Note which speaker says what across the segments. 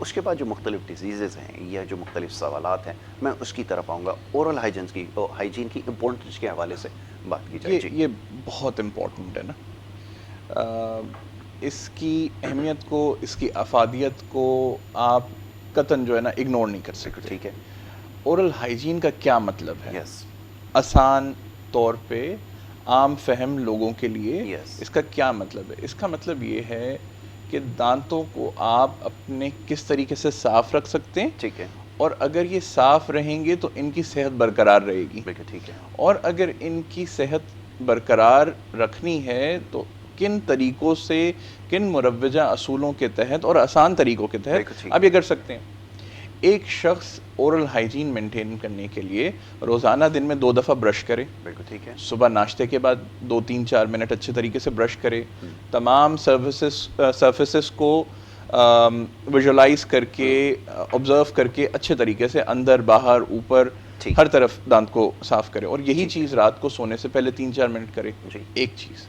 Speaker 1: اس کے بعد جو مختلف ڈیزیزز ہیں یا جو مختلف سوالات ہیں میں اس کی طرف آؤں گا. اورل ہائیجین کی امپورٹنس کے حوالے سے بات کی جائے.
Speaker 2: یہ بہت امپورٹنٹ ہے نا. اس کی اہمیت کو, اس کی افادیت کو آپ قطعاً جو ہے نا اگنور نہیں کر سکتے.
Speaker 1: ٹھیک ہے.
Speaker 2: اورل ہائیجین کا کیا مطلب ہے؟
Speaker 1: یس.
Speaker 2: آسان طور پہ عام فہم لوگوں کے لیے
Speaker 1: Yes.
Speaker 2: اس کا کیا مطلب ہے؟ اس کا مطلب یہ ہے کہ دانتوں کو آپ اپنے کس طریقے سے صاف رکھ سکتے ہیں,
Speaker 1: ٹھیک ہے.
Speaker 2: اور اگر یہ صاف رہیں گے تو ان کی صحت برقرار رہے گی.
Speaker 1: بالکل ٹھیک ہے.
Speaker 2: اور اگر ان کی صحت برقرار رکھنی ہے تو کن طریقوں سے, کن مروجہ اصولوں کے تحت اور آسان طریقوں کے تحت آپ یہ کر سکتے ہیں. ایک شخص اورل ہائیجین مینٹین کرنے کے لیے روزانہ دن میں 2 دفعہ برش کرے.
Speaker 1: بالکل ٹھیک ہے.
Speaker 2: صبح ناشتے کے بعد 2-3-4 منٹ اچھے طریقے سے برش کرے. تمام سرفیسز کو ویژولائز کر کے, آبزرو کر کے اچھے طریقے سے اندر باہر اوپر ہر طرف دانت کو صاف کرے. اور یہی چیز رات کو سونے سے پہلے 3-4 منٹ کرے. ایک چیز.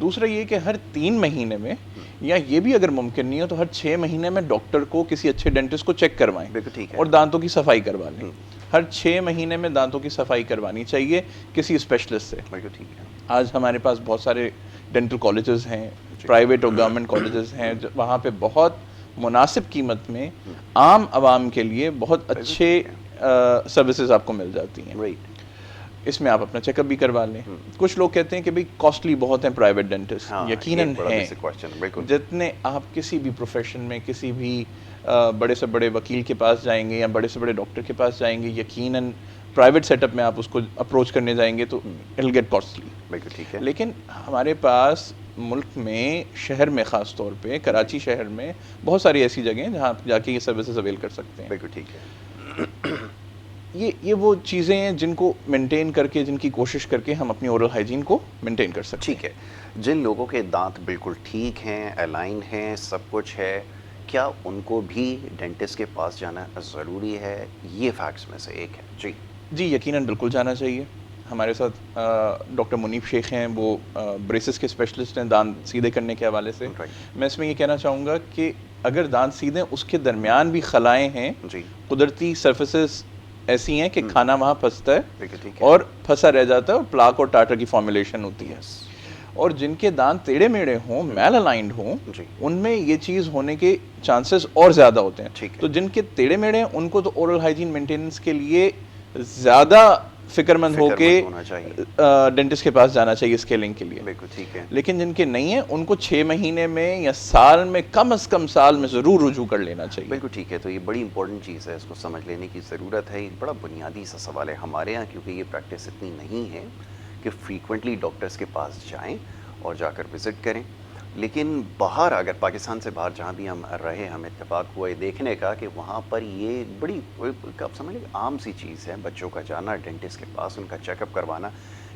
Speaker 2: دوسرا یہ کہ ہر 3 مہینے میں, یا یہ بھی اگر ممکن نہیں ہو تو ہر 6 مہینے میں ڈاکٹر کو, کسی اچھے ڈینٹسٹ کو چیک کروائیں اور دانتوں کی صفائی کروا لیں. ہر 6 مہینے میں دانتوں کی صفائی کروانی چاہیے کسی اسپیشلسٹ سے. آج ہمارے پاس بہت سارے ڈینٹل کالجز ہیں, پرائیویٹ اور گورنمنٹ کالجز ہیں, وہاں پہ بہت مناسب قیمت میں عام عوام کے لیے بہت اچھے سروسز آپ کو مل جاتی ہیں. اس میں آپ اپنا چیک اپ بھی کروا لیں. کچھ لوگ کہتے ہیں کہ بھئی کاسٹلی بہت ہیں پرائیویٹ ڈینٹسٹ. یقیناً ہیں. جتنے آپ کسی بھی پروفیشن میں کسی بھی بڑے سے بڑے وکیل کے پاس جائیں گے یا بڑے سے بڑے ڈاکٹر کے پاس جائیں گے, یقیناً پرائیویٹ سیٹ اپ میں آپ اس کو اپروچ کرنے جائیں گے تو اٹ ول گیٹ کاسٹلی. لیکن ہمارے پاس ملک میں, شہر میں خاص طور پہ کراچی شہر میں بہت ساری ایسی جگہیں ہیں جہاں آپ جا کے یہ سروسز اویل کر سکتے ہیں.
Speaker 1: بالکل ٹھیک ہے.
Speaker 2: یہ وہ چیزیں ہیں جن کو مینٹین کر کے, جن کی کوشش کر کے ہم اپنی اورل ہائیجین کو مینٹین کر سکتے ہیں.
Speaker 1: ٹھیک ہے. جن لوگوں کے دانت بالکل ٹھیک ہیں, الائن ہیں, سب کچھ ہے, کیا ان کو بھی ڈینٹسٹ کے پاس جانا ضروری ہے؟ یہ فیکٹس میں سے ایک ہے.
Speaker 2: جی یقیناً بالکل جانا چاہیے. ہمارے ساتھ ڈاکٹر منیب شیخ ہیں, وہ بریسز کے اسپیشلسٹ ہیں دانت سیدھے کرنے کے حوالے سے. میں اس میں یہ کہنا چاہوں گا کہ اگر دانت سیدھے, اس کے درمیان بھی خلائیں ہیں, قدرتی سرفیسز ایسی ہیں کہ کھانا وہاں پھنستا ہے اور پھنسا رہ جاتا ہے اور پلاک اور ٹاٹر کی فارمولیشن ہوتی ہے. اور جن کے دانت ٹیڑھے میڑے ہوں, میل الائنڈ ہوں, ان میں یہ چیز ہونے کے چانسز اور زیادہ ہوتے ہیں. تو جن کے ٹیڑھے میڑے ہیں ان کو تو اورل ہائیجین مینٹیننس کے لیے زیادہ فکر مند ہو کے ڈینٹسٹ کے پاس جانا چاہیے اسکیلنگ کے لیے. لیکن جن کے نہیں ہیں ان کو 6 مہینے میں یا سال میں, کم از کم سال میں ضرور رجوع کر لینا چاہیے.
Speaker 1: بالکل ٹھیک ہے. تو یہ بڑی امپورٹنٹ چیز ہے, اس کو سمجھ لینے کی ضرورت ہے. ایک بڑا بنیادی سا سوال ہے ہمارے یہاں, کیونکہ یہ پریکٹس اتنی نہیں ہے کہ فریکوینٹلی ڈاکٹرس کے پاس جائیں اور جا کر وزٹ کریں. لیکن باہر, اگر پاکستان سے باہر جہاں بھی ہم رہے, ہمیں اتفاق ہوا یہ دیکھنے کا کہ وہاں پر یہ بڑی, آپ سمجھ لیں, عام سی چیز ہے بچوں کا جانا ڈینٹسٹ کے پاس, ان کا چیک اپ کروانا.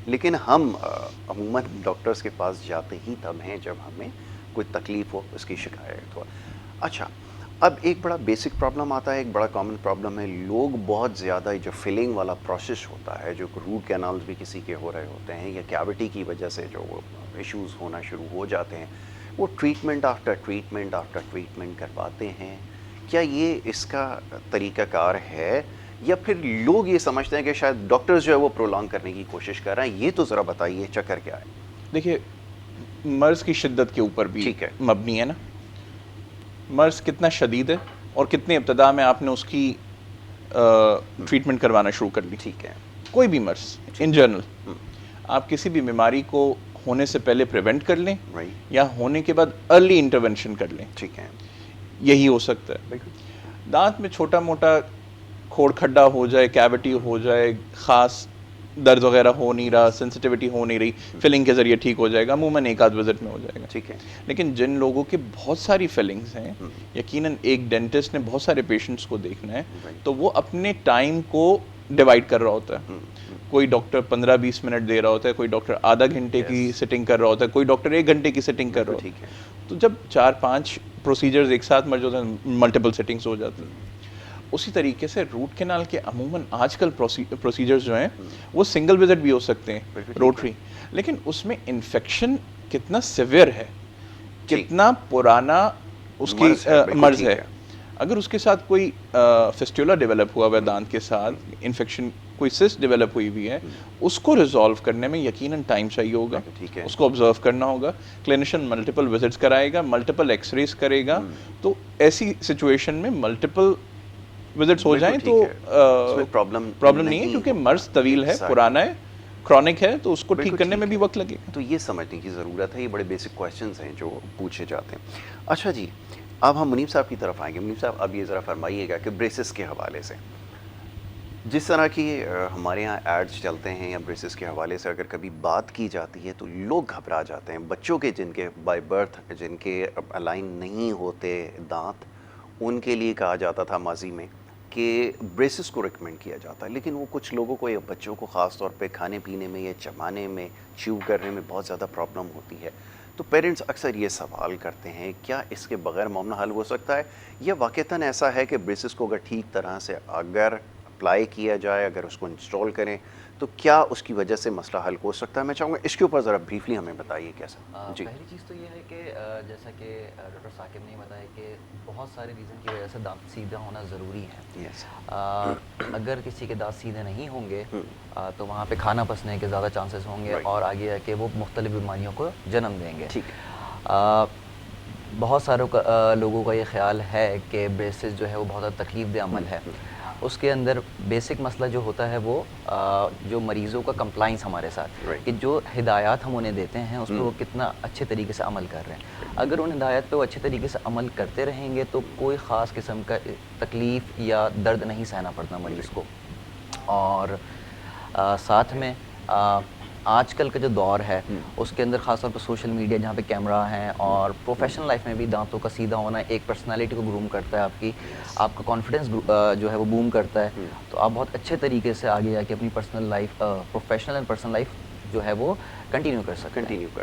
Speaker 1: لیکن ہم عموماً ڈاکٹرس کے پاس جاتے ہی تب ہیں جب ہمیں کوئی تکلیف ہو, اس کی شکایت ہو. اچھا, اب ایک بڑا بیسک پرابلم آتا ہے, ایک بڑا کامن پرابلم ہے. لوگ بہت زیادہ جو فلنگ والا پروسیس ہوتا ہے, جو روٹ کینالز بھی کسی کے ہو رہے ہوتے ہیں یا کیوٹی کی وجہ سے جو ایشوز ہونا شروع ہو جاتے ہیں, وہ ٹریٹمنٹ آفٹر ٹریٹمنٹ کرواتے ہیں. کیا یہ اس کا طریقہ کار ہے, یا پھر لوگ یہ سمجھتے ہیں کہ شاید ڈاکٹرز جو ہے وہ پرولونگ کرنے کی کوشش کر رہے ہیں؟ یہ تو ذرا بتائیے چکر کیا ہے.
Speaker 2: دیکھیے, مرض کی شدت کے اوپر بھی مبنی ہے نا. مرض کتنا شدید ہے اور کتنے ابتدا میں آپ نے اس کی ٹریٹمنٹ کروانا شروع کر لی.
Speaker 1: ٹھیک ہے.
Speaker 2: کوئی بھی مرض ان جنرل, آپ کسی بھی بیماری کو ہونے سے پہلے پریونٹ کر لیں یا ہونے کے بعد ارلی انٹرونشن کر لیں.
Speaker 1: ٹھیک ہے.
Speaker 2: یہی ہو سکتا ہے. دانت میں چھوٹا موٹا کھوڑ کھڈا ہو جائے, کیوٹی ہو جائے, خاص درد وغیرہ ہو نہیں رہا, سینسٹیوٹی ہو نہیں رہی, فلنگ کے ذریعے ٹھیک ہو جائے گا, عموماً 1 وزٹ میں ہو جائے گا.
Speaker 1: ٹھیک ہے.
Speaker 2: لیکن جن لوگوں کے بہت ساری فلنگز ہیں, یقیناً ایک ڈینٹسٹ نے بہت سارے پیشنٹس کو دیکھنا ہے, تو وہ اپنے ٹائم کو ڈیوائڈ کر رہا ہوتا ہے. کوئی ڈاکٹر 15-20 منٹ دے رہا ہوتا ہے, کوئی ڈاکٹر آدھا گھنٹے کی سٹنگ کر رہا ہوتا ہے, کوئی ڈاکٹر 1 گھنٹے کی سٹنگ کر رہا ہوتا ہے. تو جب 4-5 پروسیجرز ایک ساتھ مرج ہوتے ہیں, ملٹیپل سٹنگز ہو جاتی ہیں. اسی طریقے سے روٹ کینال کے عموماً آج کل پروسیجرز جو ہیں وہ سنگل وزٹ بھی ہو سکتے ہیں, روٹری. لیکن اس میں انفیکشن کتنا سیویئر ہے, کتنا پرانا اس کی مرض ہے, اگر اس کے ساتھ کوئی فسٹولا ڈیولپ ہوا ہوا ہے دانت کے ساتھ, انفیکشن کوئی سسٹ ڈیولپ ہوئی ہوئی ہے, اس کو ریزالو کرنے میں یقیناً ٹائم چاہیے ہوگا, اس کو آبزرو کرنا ہوگا. کلینیشن ملٹیپل وزٹس کرائے گا, ملٹیپل ایکس ریز کرے گا, تو ایسی سچویشن میں ملٹیپل وزٹس ہو جائیں تو پرابلم نہیں ہے, کیونکہ مرض طویل ہے, پرانا ہے, کرونک ہے, تو اس کو ٹھیک کرنے میں بھی وقت لگے گا.
Speaker 1: تو یہ سمجھنے کی ضرورت ہے, یہ بڑے بیسک کویشچنز ہیں جو پوچھے جاتے ہیں. اچھا جی, اب ہم منیب صاحب کی طرف آئیں گے. منیب صاحب اب یہ ذرا فرمائیے گا کہ بریسز کے حوالے سے جس طرح کی ہمارے یہاں ایڈز چلتے ہیں یا بریسز کے حوالے سے اگر کبھی بات کی جاتی ہے تو لوگ گھبرا جاتے ہیں. بچوں کے جن کے بائی برتھ جن کے الائن نہیں ہوتے دانت, ان کے لیے کہا جاتا تھا ماضی میں کہ بریسز کو ریکمینڈ کیا جاتا ہے, لیکن وہ کچھ لوگوں کو یا بچوں کو خاص طور پہ کھانے پینے میں یا چبانے میں, چیو کرنے میں بہت زیادہ پرابلم ہوتی ہے. تو پیرنٹس اکثر یہ سوال کرتے ہیں کیا اس کے بغیر معاملہ حل ہو سکتا ہے, یا واقعتاً ایسا ہے کہ بریسز کو اگر ٹھیک طرح سے اگر اپلائی کیا جائے, اگر اس کو انسٹال کریں تو کیا اس کی وجہ سے مسئلہ حل ہو سکتا ہے؟ میں چاہوں گا اس کے اوپر ذرا بریفلی ہمیں بتائیے کیسا. جی,
Speaker 3: پہلی چیز تو یہ ہے کہ جیسا کہ ڈاکٹر ثاقب نے بتایا کہ بہت سارے ریزن کی وجہ سے دانت سیدھا ہونا ضروری ہے. اگر کسی کے دانت سیدھے نہیں ہوں گے تو وہاں پہ کھانا پچنے کے زیادہ چانسز ہوں گے, اور آگے ہے کہ وہ مختلف بیماریوں کو جنم دیں گے. بہت سارے لوگوں کا یہ خیال ہے کہ بریسز جو ہے وہ بہت زیادہ تکلیف دہ عمل ہے. اس کے اندر بیسک مسئلہ جو ہوتا ہے وہ جو مریضوں کا کمپلائنس ہمارے ساتھ, کہ جو ہدایات ہم انہیں دیتے ہیں اس پہ وہ کتنا اچھے طریقے سے عمل کر رہے ہیں. اگر ان ہدایات پہ وہ اچھے طریقے سے عمل کرتے رہیں گے تو کوئی خاص قسم کا تکلیف یا درد نہیں سہنا پڑتا مریض کو. اور ساتھ میں آج کل کا جو دور ہے اس کے اندر خاص طور پہ سوشل میڈیا جہاں پہ کیمرہ ہیں, اور پروفیشنل لائف میں بھی دانتوں کا سیدھا ہونا ایک پرسنالٹی کو گروم کرتا ہے, آپ کا کانفیڈنس جو ہے وہ بوم کرتا ہے. تو آپ بہت اچھے طریقے سے آگے جا کے اپنی personal life, professional and personal life جو ہے وہ کنٹینیو کر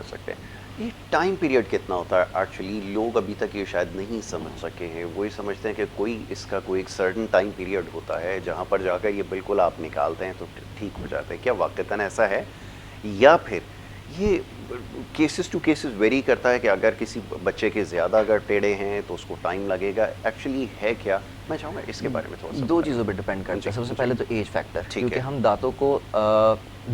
Speaker 3: سکتے ہیں.
Speaker 1: یہ ٹائم پیریڈ کتنا ہوتا ہے؟ ایکچولی لوگ ابھی تک یہ شاید نہیں سمجھ سکے ہیں. وہی سمجھتے ہیں کہ کوئی اس کا کوئی ایک سرٹن ٹائم پیریڈ ہوتا ہے جہاں پر جا کر یہ بالکل آپ نکالتے ہیں تو ٹھیک ہو جاتے ہیں. کیا واقعتاً ایسا ہے, یا پھر یہ کیسز ٹو کیسز ویری کرتا ہے کہ اگر کسی بچے کے زیادہ اگر ٹیڑھے ہیں تو اس کو ٹائم لگے گا؟ ایکچولی ہے کیا؟ میں چاہوں گا اس کے بارے میں تھوڑا سا.
Speaker 3: دو چیزوں پہ ڈپینڈ کرتا ہے. سب سے پہلے تو ایج فیکٹر, کیونکہ ہم دانتوں کو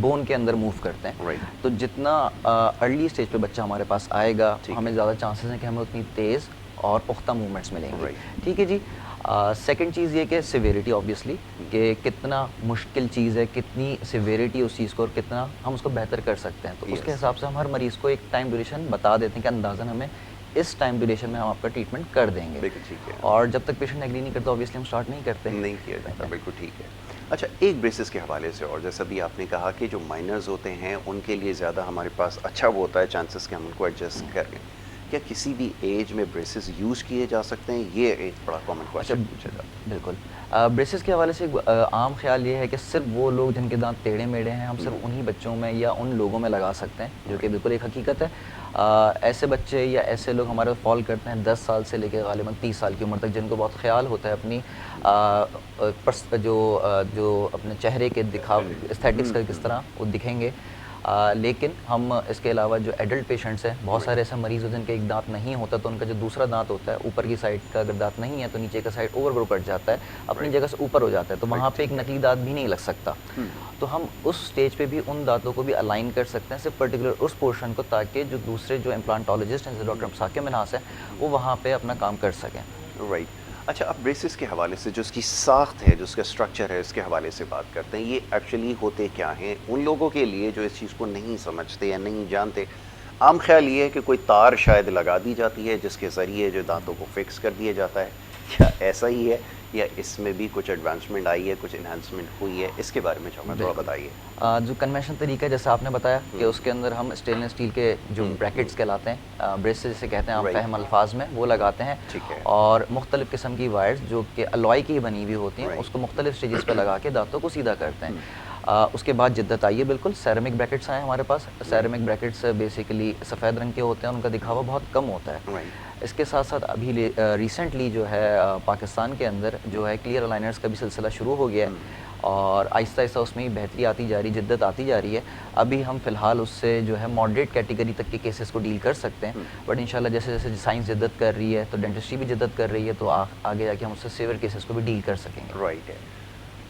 Speaker 3: بون کے اندر موو کرتے ہیں, تو جتنا ارلی اسٹیج پہ بچہ ہمارے پاس آئے گا ہمیں زیادہ چانسز ہیں کہ ہمیں اتنی تیز اور پختہ موومنٹس ملیں گے. ٹھیک ہے جی. سیکنڈ چیز یہ کہ سیویریٹی, آبویسلی کہ کتنا مشکل چیز ہے, کتنی سیویریٹی اس چیز کو, اور کتنا ہم اس کو بہتر کر سکتے ہیں. تو اس کے حساب سے ہم ہر مریض کو ایک ٹائم ڈیوریشن بتا دیتے ہیں کہ اندازاً ہمیں اس ٹائم ڈیوریشن میں ہم آپ کا ٹریٹمنٹ کر دیں گے. اور جب تک پیشنٹ ایگری نہیں کرتا آبویسلی ہم اسٹارٹ نہیں
Speaker 1: کیا جاتا. بالکل ٹھیک ہے. اچھا, ایک بریسز کے حوالے سے, اور جیسا بھی آپ نے کہا کہ جو مائنرز ہوتے ہیں ان کے لیے زیادہ ہمارے پاس اچھا وہ ہوتا ہے چانسز کہ ہم ان کو ایڈجسٹ کر لیں. کیا کسی بھی ایج میں بریسز یوز کیے جا سکتے ہیں؟ یہ ایک بڑا کامن کویشچن پوچھا جاتا ہے.
Speaker 3: بالکل. بریسز کے حوالے سے عام خیال یہ ہے کہ صرف وہ لوگ جن کے دانت ٹیڑھے میڑھے ہیں ہم صرف انہی بچوں میں یا ان لوگوں میں لگا سکتے ہیں, جو کہ بالکل ایک حقیقت ہے. ایسے بچے یا ایسے لوگ ہمارے فال کرتے ہیں 10 سال سے لے کے غالباً 30 سال کی عمر تک, جن کو بہت خیال ہوتا ہے اپنی جو اپنے چہرے کے دکھاؤ استھیٹکس کا کس طرح وہ دکھیں گے. لیکن ہم اس کے علاوہ جو ایڈلٹ پیشنٹس ہیں, بہت سارے ایسے مریض ہوتے ہیں جن کا ایک دانت نہیں ہوتا, تو ان کا جو دوسرا دانت ہوتا ہے اوپر کی سائڈ کا اگر دانت نہیں ہے تو نیچے کا سائڈ اوور گرو کٹ جاتا ہے, اپنی جگہ سے اوپر ہو جاتا ہے, تو وہاں پہ ایک نکلی دانت بھی نہیں لگ سکتا. تو ہم اس سٹیج پہ بھی ان دانتوں کو بھی الائن کر سکتے ہیں صرف پرٹیکولر اس پورشن کو, تاکہ جو دوسرے جو امپلانٹولوجسٹ ہیں جیسے ڈاکٹر ثاقب منہاس ہیں وہ وہاں پہ اپنا کام کر سکیں.
Speaker 1: رائٹ. اچھا, اب بریسز کے حوالے سے جو اس کی ساخت ہے, جو اس کا اسٹرکچر ہے, اس کے حوالے سے بات کرتے ہیں. یہ ایکچولی ہوتے کیا ہیں ان لوگوں کے لیے جو اس چیز کو نہیں سمجھتے یا نہیں جانتے؟ عام خیال یہ ہے کہ کوئی تار شاید لگا دی جاتی ہے جس کے ذریعے جو دانتوں کو فکس کر دیا جاتا ہے. کیا ایسا ہی ہے, یا اس میں بھی کچھ ایڈوانسمنٹ آئی ہے, کچھ انہانسمنٹ ہوئی ہے؟ اس کے بارے میں چاہوں گا تھوڑا بتائیے.
Speaker 3: جو کنونشنل طریقہ ہے جیسا آپ نے بتایا کہ اس کے اندر ہم اسٹینلیس اسٹیل کے جو بریکٹس کہلاتے ہیں, بریسز جسے کہتے ہیں عام فہم الفاظ میں, وہ لگاتے ہیں, اور مختلف قسم کی وائرز جو کہ الوئی کی بنی ہوئی ہوتی ہیں اس کو مختلف اسٹیجز پہ لگا کے دانتوں کو سیدھا کرتے ہیں. اس کے بعد جدت آئی ہے, بالکل سیرامک بریکٹس آئے ہمارے پاس. سیرامک بریکٹس بیسیکلی سفید رنگ کے ہوتے ہیں, ان کا دکھاوا بہت کم ہوتا ہے. اس کے ساتھ ساتھ ابھی ریسنٹلی جو ہے پاکستان کے اندر جو ہے کلیئر الائنرز کا بھی سلسلہ شروع ہو گیا ہے. اور آہستہ آہستہ اس میں ہی بہتری آتی جا رہی، جدت آتی جا رہی ہے. ابھی ہم فی الحال اس سے جو ہے ماڈریٹ کیٹیگری تک کے کیسز کو ڈیل کر سکتے ہیں، بٹ انشاءاللہ جیسے جیسے سائنس جدت کر رہی ہے تو ڈینٹسٹری بھی جدت کر رہی ہے، تو آگے جا کے ہم اس سے سیور کیسز کو بھی ڈیل کر سکیں گے.
Speaker 1: رائٹ ہے.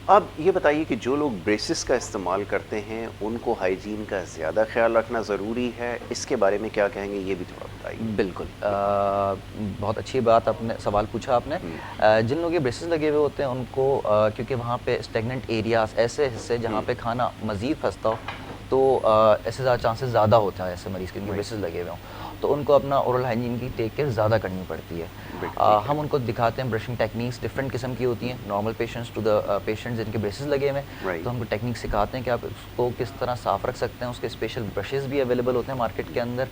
Speaker 1: اب یہ بتائیے کہ جو لوگ بریسز کا استعمال کرتے ہیں ان کو ہائیجین کا زیادہ خیال رکھنا ضروری ہے، اس کے بارے میں کیا کہیں گے یہ بھی تھوڑا بتائیے.
Speaker 3: بالکل، بہت اچھی بات آپ نے سوال پوچھا آپ نے. جن لوگوں کے بریسز لگے ہوئے ہوتے ہیں ان کو کیونکہ وہاں پہ اسٹیگننٹ ایریاز، ایسے حصے جہاں پہ کھانا مزید پھنستا ہو، تو ایسے زیادہ چانسز زیادہ ہوتا ہے ایسے مریض کے بریسز لگے ہوئے ہوں، تو ان کو اپنا اورل ہائیجین کی ٹیک کیئر زیادہ کرنی پڑتی ہے. ہم ان کو دکھاتے ہیں برشنگ ٹیکنیکس ڈفرینٹ قسم کی ہوتی ہیں، normal patients to the patients جن کے بریسز لگے ہوئے ہیں، تو ہم کو ٹیکنیک سکھاتے ہیں کہ آپ اس کو کس طرح صاف رکھ سکتے ہیں. اس کے اسپیشل برشز بھی اویلیبل ہوتے ہیں مارکیٹ کے اندر،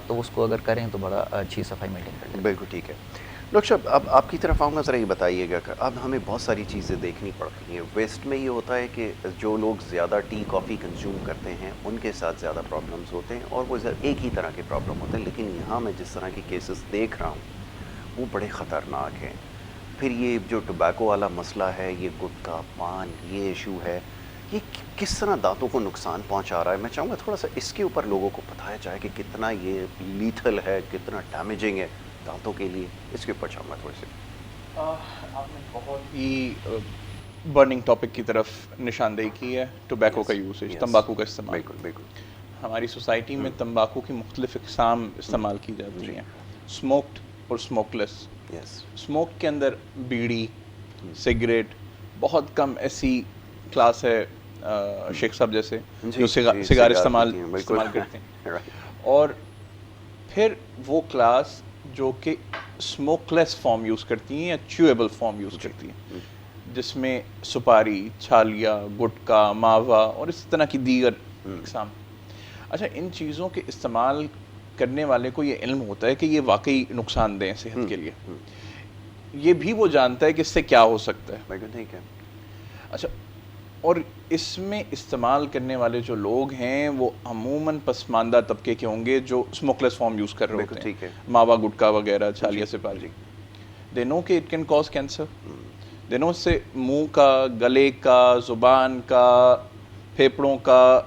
Speaker 3: تو اس کو اگر کریں تو بڑا اچھی صفائی مینٹین کرتے ہیں.
Speaker 1: بالکل ٹھیک ہے. ڈاکٹر صاحب اب آپ کی طرف آؤں گا، ذرا یہ بتائیے گا کہ اب ہمیں بہت ساری چیزیں دیکھنی پڑتی ہیں. ویسٹ میں یہ ہوتا ہے کہ جو لوگ زیادہ ٹی کافی کنزیوم کرتے ہیں ان کے ساتھ زیادہ پرابلمز ہوتے ہیں، اور وہ ایک ہی طرح کے پرابلم ہوتے ہیں، لیکن یہاں میں جس طرح کے کیسز دیکھ رہا ہوں وہ بڑے خطرناک ہیں. پھر یہ جو ٹبیکو والا مسئلہ ہے، یہ گٹکا پان، یہ ایشو ہے، یہ کس طرح دانتوں کو نقصان پہنچا رہا ہے. میں چاہوں گا تھوڑا سا اس کے اوپر لوگوں کو بتایا جائے کہ کتنا یہ لیتھل ہے، کتنا ڈیمیجنگ ہے دانتوں کے لیے. اس کے اوپر چاہوں گا تھوڑے سے.
Speaker 2: آپ نے بہت ہی برننگ ٹاپک کی طرف نشاندہی کی ہے، ٹوبیکو کا یوزیج، تمباکو کا استعمال.
Speaker 1: بالکل بالکل.
Speaker 2: ہماری سوسائٹی میں تمباکو کی مختلف اقسام استعمال کی جاتی ہیں، اسموکڈ اور اسموک لیس. اسموک کے اندر بیڑی، سگریٹ، بہت کم ایسی کلاس ہے شیخ صاحب جیسے جو سگار استعمال کرتے ہیں، اور پھر وہ کلاس جو کہ اسموک لیس فارم یوز کرتی ہیں یا چیویبل فارم یوز کرتی ہیں، جس میں سپاری، چھالیا، گٹکا، ماوا اور اس طرح کی دیگر اقسام. اچھا، ان چیزوں کے استعمال کرنے والے کو یہ علم ہوتا ہے کہ یہ واقعی نقصان دہ صحت کے لیے، یہ بھی وہ جانتا ہے کہ اس سے کیا ہو سکتا ہے.
Speaker 1: ٹھیک ہے.
Speaker 2: اچھا، اور اس میں استعمال کرنے والے جو لوگ ہیں وہ عموماً پسماندہ طبقے کے ہوں گے جو اسموک لیس فارم یوز کر رہے ہوتے ہیں، ماوا، گٹکا وغیرہ، چھالیا، سپاری. دے نو کہ اٹ کین کاز کینسر. دے نو اس سے منہ کا، گلے کا، زبان کا، پھیپڑوں کا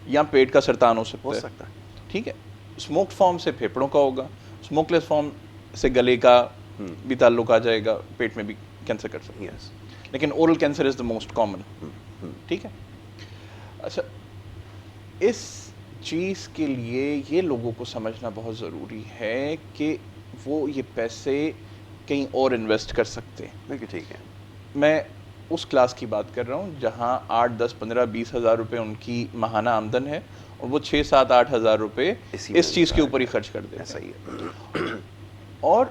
Speaker 2: یا پیٹ کا سرطان ہو سکتا ہے. ٹھیک ہے، اسموک فارم سے پھیپڑوں کا ہوگا، اسموک لیس فارم سے گلے کا بھی تعلق آ جائے گا، پیٹ میں بھی کینسر کر سکتا ہے. لیکن oral cancer is the most common. ٹھیک ہے. اچھا، اس چیز کے لیے یہ لوگوں کو سمجھنا بہت ضروری ہے کہ وہ یہ پیسے کہیں اور انویسٹ کر سکتے ہیں.
Speaker 1: ٹھیک ہے.
Speaker 2: میں اس کلاس کی بات کر رہا ہوں جہاں 8، 10، 15، 20 ہزار روپے ان کی ماہانہ آمدن ہے، اور وہ 6، 7، 8 ہزار روپے اس چیز کے اوپر ہی خرچ کر دیتے ہیں. اور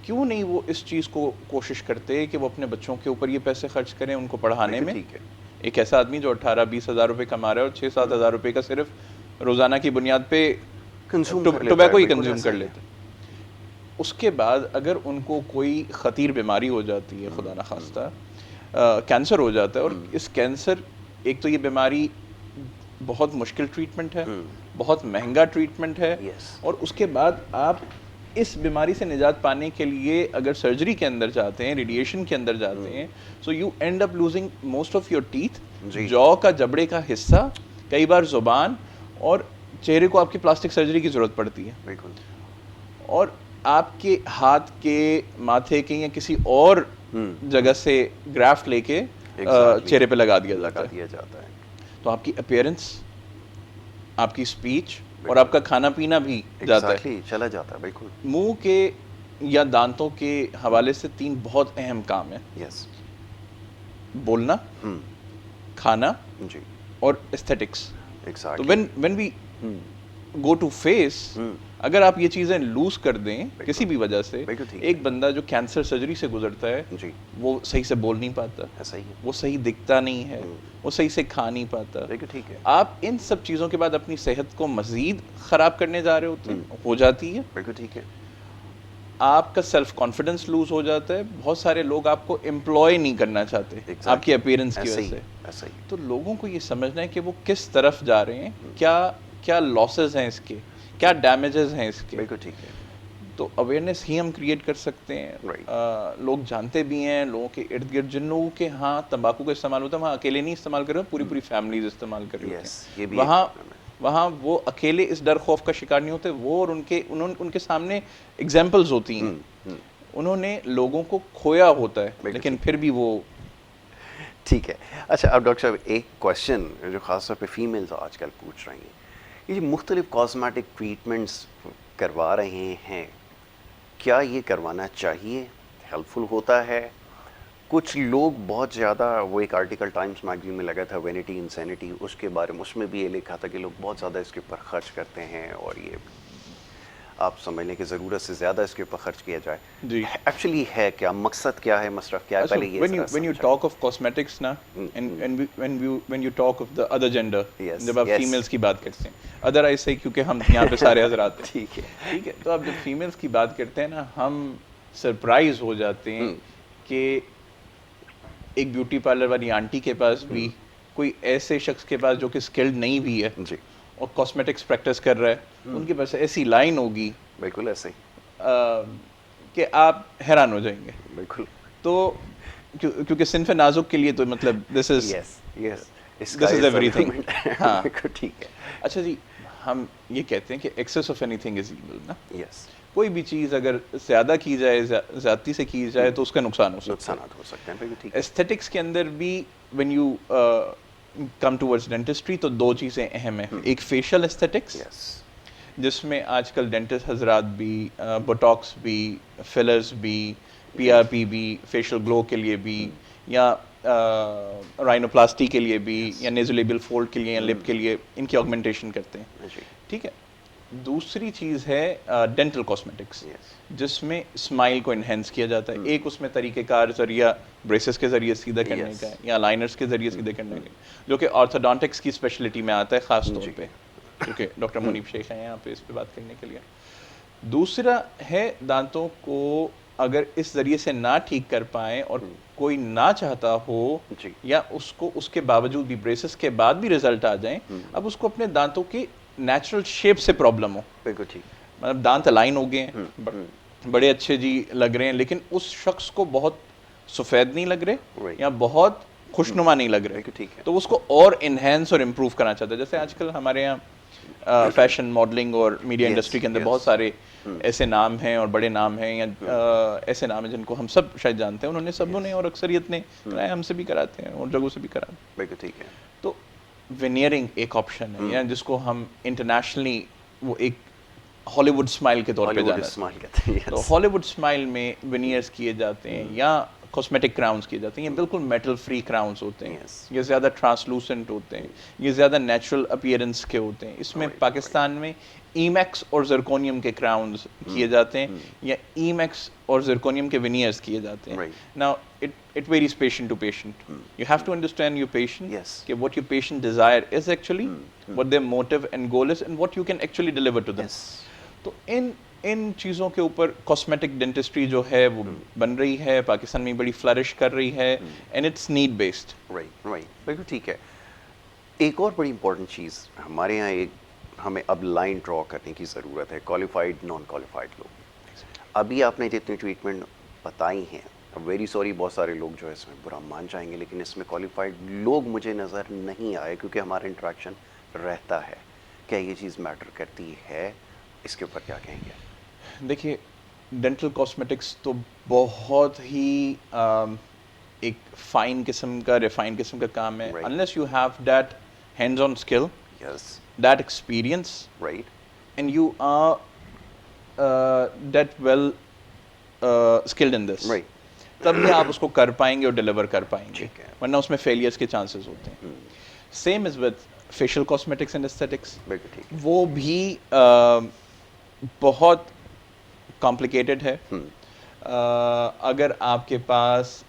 Speaker 2: کیوں نہیں وہ اس چیز کو کوشش کرتے کہ وہ اپنے بچوں کے اوپر یہ پیسے خرچ کریں ان کو پڑھانے میں. ایک ایسا آدمی جو 18، 20 ہزار روپے کما رہا ہے اور 6، 7 ہزار روپے کا صرف روزانہ کی بنیاد پہ ٹوبیکو ہی کنزیوم کر لیتے، اس کے بعد اگر ان کو کوئی خطیر بیماری ہو جاتی ہے، خدا نخواستہ کینسر ہو جاتا ہے، اور اس کینسر، ایک تو یہ بیماری بہت مشکل ٹریٹمنٹ ہے، بہت مہنگا ٹریٹمنٹ ہے، اور اس کے بعد آپ اس بیماری سے نجات پانے کے لیے اگر سرجری کے اندر جاتے ہیں، ریڈیشن کے اندر جاتے ہیں، so you and up losing most of your teeth. جو کا جبڑے کا حصہ، کئی بار زبان، اور چہرے کو آپ کی پلاسٹک سرجری کی ضرورت پڑتی ہے. اور آپ کے ہاتھ کے، ماتھے کے یا کسی اور جگہ سے گرافٹ لے کے چہرے پہ لگا دیا جاتا ہے. تو آپ کی اپیئرنس، آپ کی اسپیچ اور آپ کا کھانا پینا بھی جاتا ہے،
Speaker 1: چلا جاتا ہے. بالکل.
Speaker 2: منہ کے یا دانتوں کے حوالے سے 3 بہت اہم کام ہیں: بولنا، کھانا اور ایستھیٹکس. تو when we go to face، اگر آپ یہ چیزیں لوز کر دیں کسی بھی وجہ سے، ایک بندہ جو کینسر سرجری سے گزرتا ہے وہ صحیح سے بول نہیں پاتا، وہ صحیح دکھتا نہیں ہے، وہ صحیح سے کھا نہیں پاتا. آپ ان سب چیزوں کے بعد اپنی صحت کو مزید خراب کرنے جا رہے ہوتے ہیں، ہو جاتی ہے.
Speaker 1: بالکل ٹھیک ہے.
Speaker 2: آپ کا سیلف کانفیڈنس لوز ہو جاتا ہے. بہت سارے لوگ آپ کو امپلوائے نہیں کرنا چاہتے آپ کی اپیئرنس کی وجہ سے. تو لوگوں کو یہ سمجھنا ہے کہ وہ کس طرف جا رہے ہیں، کیا لاسز ہیں اس کے، کیا ڈیمیجز ہیں اس کے.
Speaker 1: بالکل ٹھیک ہے.
Speaker 2: تو اویئرنیس ہی ہم کریٹ کر سکتے ہیں. لوگ جانتے بھی ہیں, لوگوں کے ارد گرد جن لوگوں کے ہاں تمباکو کا استعمال ہوتا ہے وہاں اکیلے نہیں استعمال کر رہے, پوری فیملیز استعمال کر رہی ہوتی ہیں. وہاں وہ اکیلے اس ڈر خوف کا شکار نہیں ہوتے, وہ اور ان کے سامنے ایگزامپلز ہوتی ہیں. انہوں نے لوگوں کو کھویا ہوتا ہے لیکن پھر بھی وہ.
Speaker 1: ٹھیک ہے. اچھا اب ڈاکٹر صاحب ایک کویشچن جو خاص طور پہ فیمیلز آج کل پوچھ رہی ہیں, یہ مختلف کاسمیٹک ٹریٹمنٹس کروا رہے ہیں, کیا یہ کروانا چاہیے, ہیلپ فل ہوتا ہے؟ کچھ لوگ بہت زیادہ, وہ ایک آرٹیکل ٹائمز میگزین میں لگا تھا وینٹی انسینٹی, اس کے بارے میں اس میں بھی یہ لکھا تھا کہ لوگ بہت زیادہ اس کے اوپر خرچ کرتے ہیں اور یہ آپ سمجھ لیں کہ ضرورت سے زیادہ اس کے اوپر خرچ کیا جائے.
Speaker 2: جی
Speaker 1: ایکچولی ہے کیا, مقصد کیا ہے, مصرف کیا ہے, پہلے یہ
Speaker 2: when you talk of cosmetics نا, and when you talk of the other gender, جب آپ فیمیلز کی بات کرتے ہیں, ادر آئی سے کیونکہ ہم یہاں پہ سارے حضرات ہیں, ٹھیک ہے, تو آپ جب فیمیلز کی بات کرتے ہیں نا, ہم سرپرائز ہو جاتے ہیں کہ ایک بیوٹی پارلر والی آنٹی کے پاس بھی کوئی ایسے شخص کے پاس جو کہ اسکلڈ نہیں بھی ہے اور کاسمیٹکس پریکٹس کر رہا ہے, ان کے پاس ایسی لائن ہوگی
Speaker 1: بالکل ایسے
Speaker 2: کہ آپ حیران ہو جائیں گے.
Speaker 1: بالکل.
Speaker 2: تو کیونکہ صنف نازک کے لیے تو مطلب دس از ایوری تھنگ. ہاں
Speaker 1: ٹھیک ہے.
Speaker 2: اچھا جی, ہم یہ کہتے ہیں کہ access of anything is evil نا.
Speaker 1: یس.
Speaker 2: کوئی بھی چیز اگر زیادہ کی جائے, زیادتی سے کی جائے تو اس کا نقصان ہو سکتا ہے.
Speaker 1: نقصانات ہو سکتے ہیں.
Speaker 2: ایستھیٹکس کے اندر بھی when you come towards dentistry تو دو چیزیں اہم ہیں. ایک فیشل ایستھیٹکس جس میں آج کل ڈینٹسٹ حضرات بھی, بوٹاکس بھی, فلرز بھی, پی آر پی بھی, فیشل گلو کے لیے بھی, یا رائنوپلاسٹی کے لیے بھی, یا نیزولیبل فولڈ کے لیے, یا لپ کے لیے ان کی آگمنٹیشن کرتے ہیں. ٹھیک ہے. دوسری چیز ہے ڈینٹل کاسمیٹکس جس میں اسمائل کو انہینس کیا جاتا ہے. ایک اس میں طریقہ کار ذریعہ بریسز کے ذریعے سیدھا کرنے کا ہے, یا لائنرز کے ذریعے سیدھے کرنے کا, جو کہ آرتھوڈونٹکس کی اسپیشلٹی میں آتا ہے خاص طور پہ, کیونکہ ڈاکٹر منیب شیخ ہیں یہاں پہ اس پہ بات کرنے کے لیے. دوسرا ہے دانتوں کو اگر اس ذریعے سے نہ ٹھیک کر پائیں اور کوئی نہ چاہتا ہو, یا اس کو اس کے باوجود بھی بریسز کے بعد بھی رزلٹ آ جائیں, اب اس کو اپنے دانتوں کی نیچرل شیپ سے پرابلم ہو.
Speaker 1: بالکل ٹھیک.
Speaker 2: مطلب دانت الائن ہو گئے ہیں, بڑے اچھے جی لگ رہے ہیں, لیکن اس شخص کو بہت سفید نہیں لگ رہے یا بہت خوشنما نہیں لگ رہے, تو اس کو اور انہینس اور امپروو کرنا چاہتا ہے. جیسے آج کل ہمارے یہاں فیشن ماڈلنگ اور میڈیا انڈسٹری کے اندر بہت سارے ایسے نام ہیں اور بڑے نام ہیں, یا ایسے نام ہیں جن کو ہم سب شاید جانتے ہیں, انہوں نے سبوں نے اور اکثریت نے کرایا, ہم سے بھی کراتے ہیں اور جگہوں سے بھی کراتے ہیں.
Speaker 1: بالکل ٹھیک ہے.
Speaker 2: تو وینیئرنگ ایک آپشن ہے, یا جس کو ہم انٹرنیشنلی وہ ایک ہالی ووڈ اسمائل کے طور پہ جانا ہے. تو ہالی ووڈ اسمائل میں وینیئرز کیے جاتے ہیں یا کاسمیٹک کراؤنس کیے جاتے ہیں. یہ بالکل میٹل فری کراؤنس ہوتے ہیں, یہ زیادہ ٹرانسلوسنٹ ہوتے ہیں, یہ زیادہ نیچرل اپیئرنس کے ہوتے ہیں. اس میں پاکستان میں ای میکس اور زرکونیم کے کراؤنز کیے جاتے ہیں, یا ای میکس اور زرکونیم کے وینیئرز کیے جاتے ہیں. Now it varies patient to patient. You have to understand your patient, کہ what your patient desire is actually, what their motive and goal is, and what you can actually deliver to them. تو ان چیزوں کے اوپر cosmetic dentistry جو ہے وہ بن رہی ہے, پاکستان میں بڑی فلرش کر رہی ہے, and its need based.
Speaker 1: Right. بالکل ٹھیک ہے. ایک اور بڑی امپورٹنٹ چیز ہمارے یہاں, ہمیں اب لائن ڈرا کرنے کی ضرورت ہے, کوالیفائڈ نان کوالیفائڈ لوگ. ابھی آپ نے جتنی ٹریٹمنٹ بتائی ہیں, ویری سوری بہت سارے لوگ جو ہے اس میں برا مان جائیں گے, لیکن اس میں کوالیفائڈ لوگ مجھے نظر نہیں آئے, کیونکہ ہمارا انٹریکشن رہتا ہے. کیا یہ چیز میٹر کرتی ہے؟ اس کے اوپر کیا کہیں گے؟
Speaker 2: دیکھیے, ڈینٹل کاسمیٹکس تو بہت ہی ایک فائن قسم کا, ریفائن قسم کا کام ہے. unless you have that hands on skill, that experience, and you are that well skilled in this, تب بھی آپ اس کو کر پائیں گے اور ڈیلیور کر پائیں گے, ورنہ اس میں فیلیئرس کے چانسز ہوتے ہیں. Same as with facial cosmetics and aesthetics. وہ بھی بہت کمپلیکیٹڈ ہے. اگر آپ کے پاس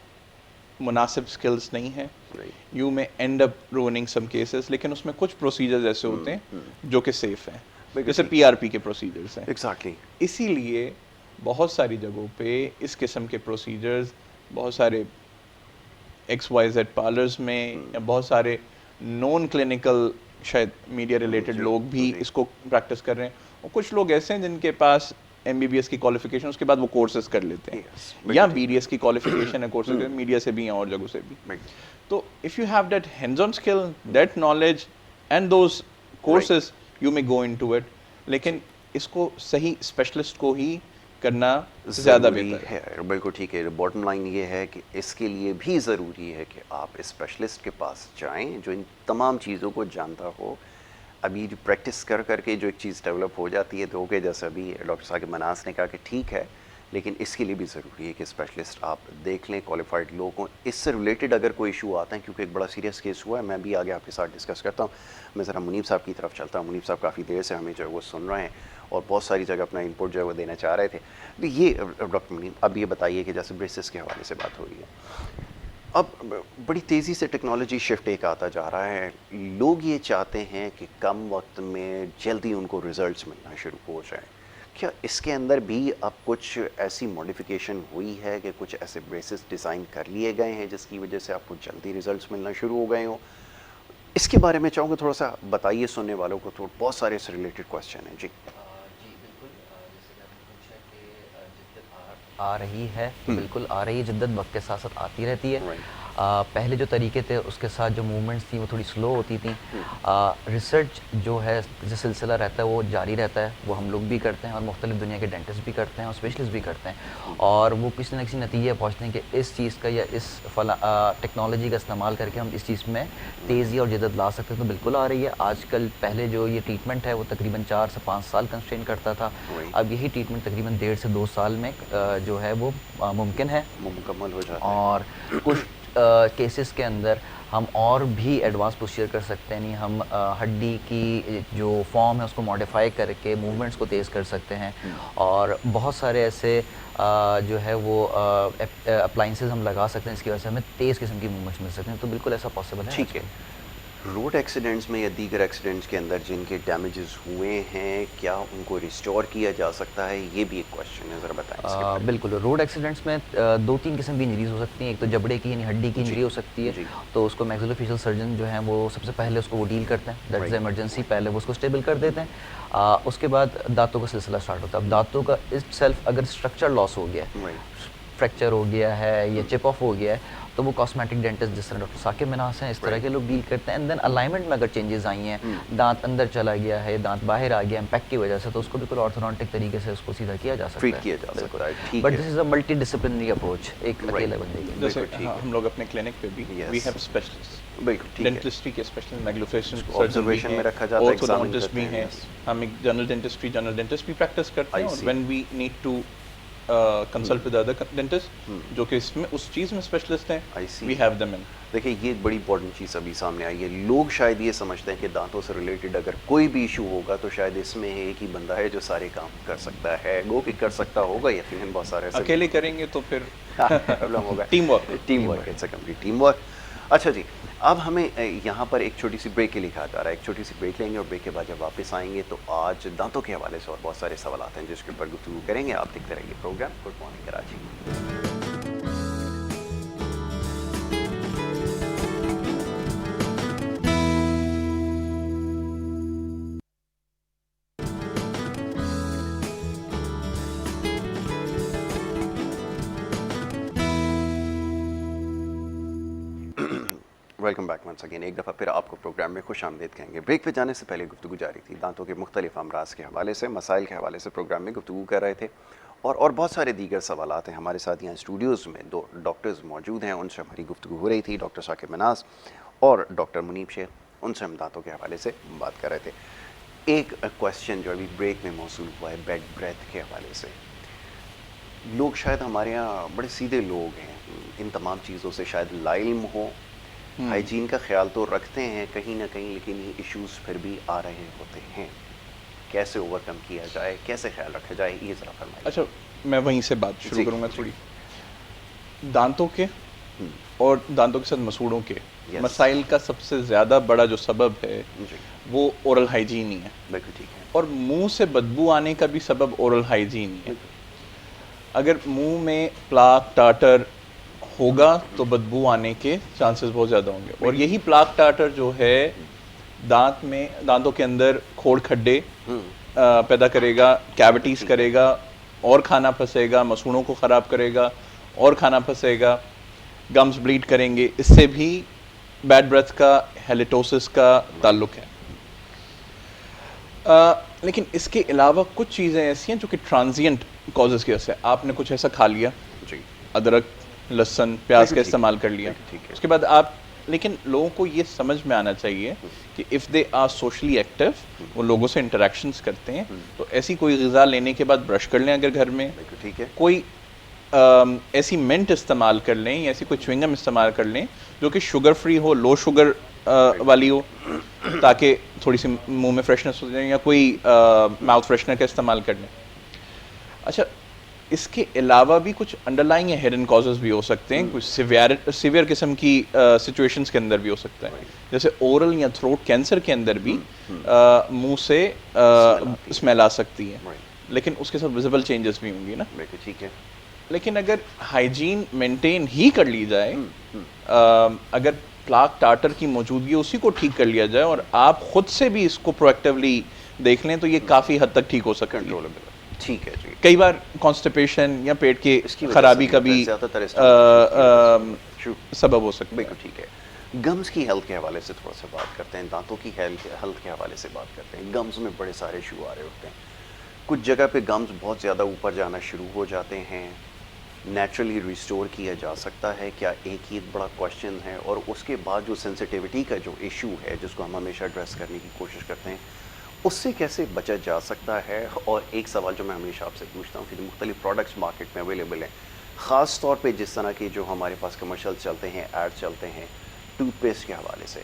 Speaker 2: مناسب سکلز نہیں ہیں, یو میں اینڈ اپ روننگ سم کیسز, لیکن اس میں کچھ پروسیجرز ایسے ہوتے ہیں جو کہ سیف ہیں, جیسے پی آر پی کے پروسیجرز ہیں.
Speaker 1: ایگزیکٹلی.
Speaker 2: اسی لیے بہت ساری جگہوں پہ اس قسم کے پروسیجرز, بہت سارے ایکس وائی زیڈ پارلرز میں, یا بہت سارے نون کلینکل شاید میڈیا ریلیٹڈ لوگ بھی اس کو پریکٹس کر رہے ہیں, اور کچھ لوگ ایسے ہیں جن کے پاس MBBS کی qualification, اس کے بعد وہ کورسز کر لیتے ہیں,
Speaker 1: Yes,
Speaker 2: یا BDS کی qualification ہے, کورسز میڈیا سے بھی ہیں اور جگہوں سے بھی. تو if you have that hands-on skill, that knowledge and those courses, you may go into it. لیکن اس کو صحیح اسپیشلسٹ کو ہی کرنا زیادہ بہتر
Speaker 1: ہے. بالکل ٹھیک ہے. باٹم لائن یہ ہے کہ اس کے لیے بھی ضروری ہے کہ آپ اسپیشلسٹ کے پاس جائیں جو ان تمام چیزوں کو جانتا ہو. ابھی جو پریکٹس کر کے جو ایک چیز ڈیولپ ہو جاتی ہے تو اوکے, جیسے ابھی ڈاکٹر ثاقب مناس نے کہا کہ ٹھیک ہے, لیکن اس کے لیے بھی ضروری ہے کہ اسپیشلسٹ آپ دیکھ لیں, کوالیفائڈ لوگوں کو. اس سے ریلیٹڈ اگر کوئی ایشو آتا ہے, کیونکہ ایک بڑا سیریس کیس ہوا ہے, میں بھی آگے آپ کے ساتھ ڈسکس کرتا ہوں. میں ذرا منیب صاحب کی طرف چلتا ہوں. منیب صاحب کافی دیر سے ہمیں جو ہے وہ سن رہے ہیں اور بہت ساری جگہ اپنا انپٹ جو ہے وہ دینا چاہ رہے تھے. یہ ڈاکٹر منیب, اب یہ بتائیے کہ جیسے بریسز کے حوالے سے بات ہو رہی ہے, اب بڑی تیزی سے ٹیکنالوجی شفٹ ایک آتا جا رہا ہے. لوگ یہ چاہتے ہیں کہ کم وقت میں جلدی ان کو ریزلٹس ملنا شروع ہو جائیں. کیا اس کے اندر بھی اب کچھ ایسی موڈیفیکیشن ہوئی ہے کہ کچھ ایسے بریسز ڈیزائن کر لیے گئے ہیں جس کی وجہ سے آپ کو جلدی ریزلٹس ملنا شروع ہو گئے ہوں؟ اس کے بارے میں چاہوں گا تھوڑا سا بتائیے سننے والوں کو. تو بہت سارے اس ریلیٹڈ کوشچن ہیں. جی
Speaker 3: بالکل, جیسے کہ آپ نے پوچھا کہ جدت آ رہی ہے, بالکل آ رہی ہے جدت, وقت کے ساتھ ساتھ آتی رہتی ہے. پہلے جو طریقے تھے اس کے ساتھ جو موومنٹس تھیں وہ تھوڑی سلو ہوتی تھیں. ریسرچ جو ہے جو سلسلہ رہتا ہے وہ جاری رہتا ہے, وہ ہم لوگ بھی کرتے ہیں اور مختلف دنیا کے ڈینٹسٹ بھی کرتے ہیں اور اسپیشلسٹ بھی کرتے ہیں, اور وہ کسی نہ کسی نتیجے پہنچتے ہیں کہ اس چیز کا یا اس ٹیکنالوجی کا استعمال کر کے ہم اس چیز میں تیزی اور جدت لا سکتے ہیں. تو بالکل آ رہی ہے. آج کل پہلے جو یہ ٹریٹمنٹ ہے وہ تقریباً 4 سے 5 سال کنسٹرین کرتا تھا, اب یہی ٹریٹمنٹ تقریباً 1.5 سے 2 سال میں جو ہے وہ ممکن ہے,
Speaker 1: مکمل ہو جاتا ہے.
Speaker 3: اور کچھ کیسز کے اندر ہم اور بھی ایڈوانس پروسیجر کر سکتے ہیں. ہم ہڈی کی جو فارم ہے اس کو موڈیفائی کر کے موومنٹس کو تیز کر سکتے ہیں, اور بہت سارے ایسے جو ہے وہ اپلائنسز ہم لگا سکتے ہیں جس کی وجہ سے ہمیں تیز قسم کی موومنٹس مل سکتے ہیں. تو بالکل ایسا پاسبل ہے.
Speaker 1: ٹھیک ہے. روڈ ایکسیڈنٹس میں یا دیگر ایکسیڈنٹس کے اندر جن کے ڈیمیجز ہوئے ہیں, کیا ان کو ریسٹور کیا جا سکتا ہے؟ یہ بھی ایک کوشچن ہے, ذرا بتائیں.
Speaker 3: بالکل, روڈ ایکسیڈنٹس میں 2-3 قسم کی انجریز ہو سکتی ہیں. ایک تو جبڑے کی یعنی ہڈی کی انجری ہو سکتی ہے, تو اس کو میکسیلوفیشل سرجن جو ہیں وہ سب سے پہلے اس کو وہ ڈیل کرتے ہیں, دیٹ از ایمرجنسی. پہلے وہ اس کو اسٹیبل کر دیتے ہیں, اس کے بعد دانتوں کا سلسلہ اسٹارٹ ہوتا ہے. اب دانتوں کا اٹ سیلف اگر اسٹرکچر لاس ہو گیا ہے, فریکچر ہو گیا ہے یا چپ آف ہو گیا ہے, تو وہ کاسمیٹک ڈینٹسٹ جس طرح ڈاکٹر ثاقب مناس ہیں اس طرح کے لوگ ڈیل کرتے ہیں. اینڈ دین الائنمنٹ میں اگر چینجز آئی ہیں, دانت اندر چلا گیا ہے, دانت باہر آ گیا امپیکٹ کی وجہ سے, تو اس کو بالکل آرتھوڈونٹک طریقے سے اس کو سیدھا کیا جا سکتا ہے,
Speaker 1: ٹریٹ کیا جا سکتا ہے.
Speaker 3: But this is a multi disciplinary approach, ایک اکیلے بندے کے.
Speaker 2: جیسے ہم لوگ اپنے کلینک پہ بھی وی ہیو اسپیشلسٹ, ڈینٹسٹری کے اسپیشلسٹ, میگلوفیشل
Speaker 1: آبزرویشن میں رکھا جاتا ہے,
Speaker 2: آرتھوڈونٹسٹ بھی ہیں. ہم ایک جنرل ڈینٹسٹ بھی پریکٹس کرتے ہیں, اور when we need to consult with other dentist جو کہ اس میں اس چیز میں اسپیشلسٹ ہیں, وی ہیو دیم ان.
Speaker 1: دیکھیں یہ ایک بڑی امپورٹنٹ چیز ابھی سامنے آئی ہے. لوگ شاید یہ سمجھتے ہیں کہ دانتوں سے ریلیٹڈ اگر کوئی بھی ایشو ہوگا تو شاید اس میں ایک ہی بندہ ہے جو سارے کام کر سکتا ہے. گو کہ کر سکتا ہوگا, یقیناً بہت سارے
Speaker 2: اکیلے کریں گے تو پھر
Speaker 1: پرابلم ہوگا.
Speaker 2: Team work,
Speaker 1: it's a complete team work. اچھا جی, اب ہمیں یہاں پر ایک چھوٹی سی بریک کے لیے کہا جا رہا ہے. ایک چھوٹی سی بریک لیں گے اور بریک کے بعد جب واپس آئیں گے تو آج دانتوں کے حوالے سے اور بہت سارے سوالات ہیں جس کے اوپر گفتگو کریں گے. آپ دیکھتے رہیے programme good morning Karachi. Welcome back once again. ایک دفعہ پھر آپ کو پروگرام میں خوش آمدید کہیں گے. بریک پہ جانے سے پہلے گفتگو جاری تھی دانتوں کے مختلف امراض کے حوالے سے, مسائل کے حوالے سے پروگرام میں گفتگو کر رہے تھے, اور بہت سارے دیگر سوالات ہیں. ہمارے ساتھ یہاں اسٹوڈیوز میں 2 ڈاکٹرز موجود ہیں, ان سے ہماری گفتگو ہو رہی تھی, ڈاکٹر ثاقب مناس اور ڈاکٹر منیب شیخ. ان سے ہم دانتوں کے حوالے سے بات کر رہے تھے. ایک کویسچن جو ابھی بریک میں موصول ہوا ہے بیڈ بریتھ کے حوالے سے. لوگ شاید ہمارے یہاں بڑے سیدھے لوگ ہیں, ان تمام چیزوں سے شاید لا علم ہو, ہائیجین کا خیال تو رکھتے ہیں کہیں نہ کہیں, لیکن یہ ایشوز پھر بھی آ رہے ہوتے ہیں. کیسے اوور کم کیا جائے, کیسے خیال رکھا جائے, یہ ذرا فرمائیے.
Speaker 2: اچھا, میں وہیں سے بات شروع کروں گا تھوڑی. دانتوں کے اور دانتوں کے ساتھ مسوڑوں کے مسائل کا سب سے زیادہ بڑا جو سبب ہے وہ اورل ہائیجین ہی ہے.
Speaker 1: بالکل ٹھیک ہے.
Speaker 2: اور منہ سے بدبو آنے کا بھی سبب اورل ہائیجین ہی ہے. اگر منہ میں پلاک ٹاٹر ہوگا تو بدبو آنے کے چانسز بہت زیادہ ہوں گے, اور یہی پلاک ٹاٹر جو ہے دانت میں, دانتوں کے اندر کھوڑ کھڈے پیدا کرے گا, کیوٹیز کرے گا, اور کھانا پھنسے گا, مسوڑوں کو خراب کرے گا, اور کھانا پھنسے گا, گمز بلیڈ کریں گے, اس سے بھی بیڈ بریتھ کا, ہیلیٹوسس کا تعلق ہے. لیکن اس کے علاوہ کچھ چیزیں ایسی ہیں جو کہ ٹرانزینٹ کازز کی وجہ سے, آپ نے کچھ ایسا کھا لیا,
Speaker 1: جی
Speaker 2: ادرک, لہسن, پیاز کا استعمال کر لیا,
Speaker 1: ٹھیک ہے,
Speaker 2: اس کے بعد آپ, لیکن لوگوں کو یہ سمجھ میں آنا چاہیے کہ if they are socially active, وہ لوگوں سے انٹریکشنز کرتے ہیں, تو ایسی کوئی غذا لینے کے بعد برش کر لیں اگر گھر میں,
Speaker 1: ٹھیک ہے,
Speaker 2: کوئی ایسی منٹ استعمال کر لیں یا ایسی کوئی چوئنگم استعمال کر لیں جو کہ شوگر فری ہو, لو شوگر والی ہو, تاکہ تھوڑی سی منہ میں فریشنس ہو جائے, یا کوئی ماؤتھ فریشنر کا استعمال کر لیں. اچھا, اس کے علاوہ بھی کچھ انڈر لائنگ یا ہیڈن کازز بھی ہو سکتے ہیں, کچھ سیویئر قسم کی سچویشنز کے اندر بھی ہو سکتا ہے, جیسے اورل یا تھروٹ کینسر کے اندر بھی منہ سے اسمیل آ سکتی ہے, لیکن اس کے ساتھ ویزیبل چینجز بھی ہوں گی نا.
Speaker 1: ٹھیک ہے,
Speaker 2: لیکن اگر ہائیجین مینٹین ہی کر لی جائے, اگر پلاک ٹارٹر کی موجودگی اسی کو ٹھیک کر لیا جائے اور آپ خود سے بھی اس کو پرویکٹیولی دیکھ لیں, تو یہ کافی حد تک ٹھیک ہو سکتا ہے.
Speaker 1: ٹھیک ہے جی.
Speaker 2: کئی بار کانسٹیپیشن یا پیٹ کی خرابی کا بھی سبب ہو سکتا ہے.
Speaker 1: بالکل ٹھیک ہے. گمز کی ہیلتھ کے حوالے سے تھوڑا سا بات کرتے ہیں, دانتوں کی ہیلتھ کے حوالے سے بات کرتے ہیں. گمز میں بڑے سارے ایشو آ رہے ہوتے ہیں, کچھ جگہ پہ گمز بہت زیادہ اوپر جانا شروع ہو جاتے ہیں, نیچرلی ریسٹور کیا جا سکتا ہے کیا, ایک ہی بڑا کوشچن ہے. اور اس کے بعد جو سینسٹیوٹی کا جو ایشو ہے جس کو ہم ہمیشہ ایڈریس کرنے کی کوشش کرتے ہیں, اس سے کیسے بچا جا سکتا ہے. اور ایک سوال جو میں ہمیشہ آپ سے پوچھتا ہوں کہ جو مختلف پروڈکٹس مارکیٹ میں اویلیبل ہیں, خاص طور پہ جس طرح کے جو ہمارے پاس کمرشل چلتے ہیں, ایڈ چلتے ہیں ٹوتھ پیسٹ کے حوالے سے,